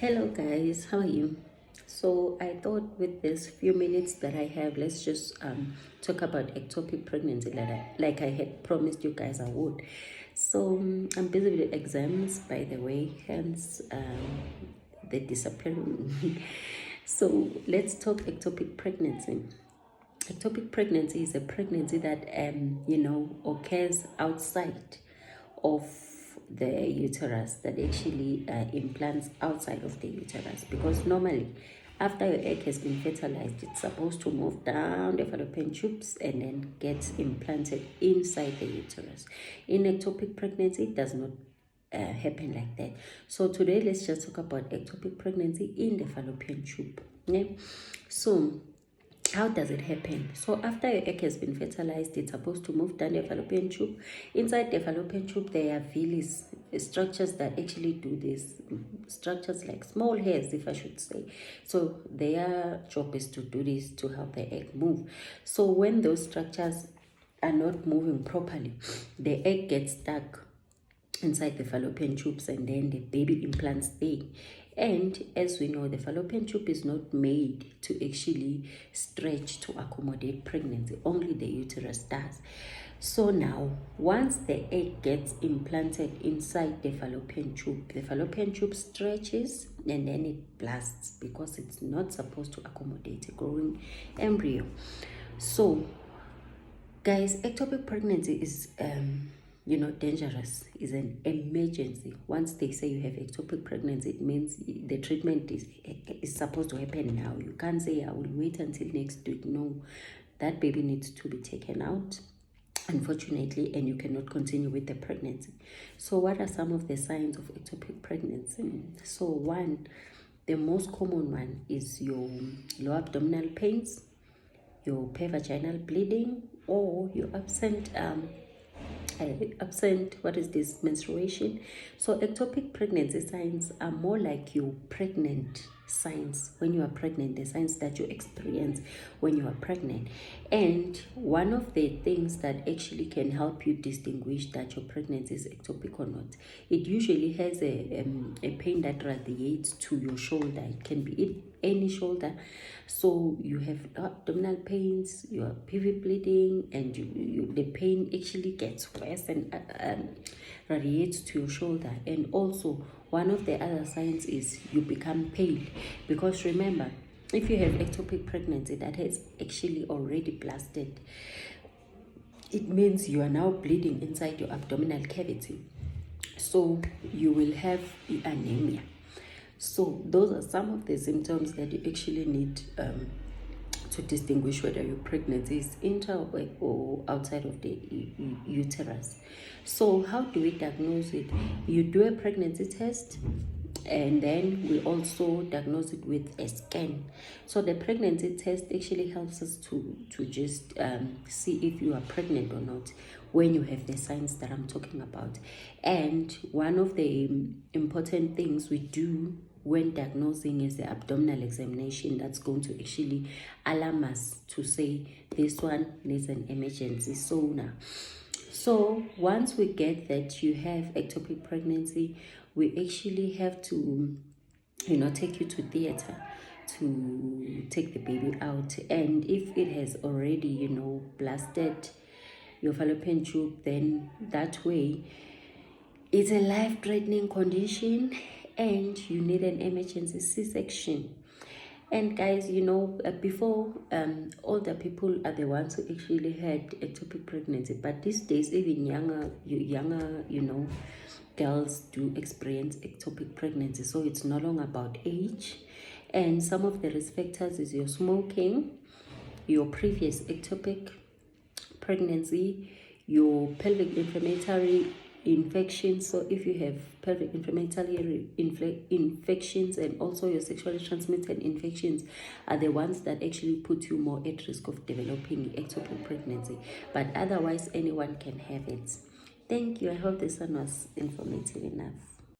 Hello guys, how are you? So I thought with this few minutes that I have, let's just talk about ectopic pregnancy like I had promised you guys I would. So I'm busy with exams, by the way, hence the disappearing. So let's talk ectopic pregnancy. Ectopic pregnancy is a pregnancy that occurs outside of the uterus, that actually implants outside of the uterus, because normally after your egg has been fertilized, it's supposed to move down the fallopian tubes and then gets implanted inside the uterus. In ectopic pregnancy, it does not happen like that. So today let's just talk about ectopic pregnancy in the fallopian tube. Okay? So how does it happen? So after your egg has been fertilized, it's supposed to move down the fallopian tube. Inside the fallopian tube, there are villi structures that actually do this. Structures like small hairs, if I should say. So their job is to do this to help the egg move. So when those structures are not moving properly, the egg gets stuck inside the fallopian tubes and then the baby implants there. And as we know, the fallopian tube is not made to actually stretch to accommodate pregnancy. Only the uterus does. So now, once the egg gets implanted inside the fallopian tube stretches and then it blasts because it's not supposed to accommodate a growing embryo. So, guys, ectopic pregnancy is dangerous, is an emergency. Once they say you have ectopic pregnancy, it means the treatment is supposed to happen now. You can't say I will wait until next week. No, that baby needs to be taken out, unfortunately, and you cannot continue with the pregnancy. So what are some of the signs of ectopic pregnancy? So one, the most common one is your low abdominal pains, your pervaginal bleeding, or your absent menstruation. So ectopic pregnancy signs are more like your pregnant signs. When you are pregnant, the signs that you experience when you are pregnant. And one of the things that actually can help you distinguish that your pregnancy is ectopic or not, it usually has a pain that radiates to your shoulder. It can be in any shoulder. So you have abdominal pains, you are PV bleeding, and the pain actually gets worse and radiates to your shoulder. And also, one of the other signs is you become pale, because remember, if you have ectopic pregnancy that has actually already blasted, it means you are now bleeding inside your abdominal cavity. So you will have anemia. So those are some of the symptoms that you actually need to distinguish whether your pregnancy is intra or outside of the uterus. So how do we diagnose it? You do a pregnancy test, and then we also diagnose it with a scan. So the pregnancy test actually helps us to just see if you are pregnant or not when you have the signs that I'm talking about. And one of the important things we do when diagnosing is the abdominal examination. That's going to actually alarm us to say this one needs an emergency sonar. So once we get that you have ectopic pregnancy, we actually have to take you to theater to take the baby out. And if it has already blasted your fallopian tube, then that way it's a life-threatening condition and you need an emergency C-section. And guys, before, older people are the ones who actually had ectopic pregnancy, but these days even younger girls do experience ectopic pregnancy. So it's no longer about age, and some of the risk factors is your smoking, your previous ectopic pregnancy, your pelvic inflammatory infections. So if you have pelvic inflammatory infections, and also your sexually transmitted infections are the ones that actually put you more at risk of developing ectopic pregnancy. But otherwise, anyone can have it. Thank you. I hope this one was informative enough.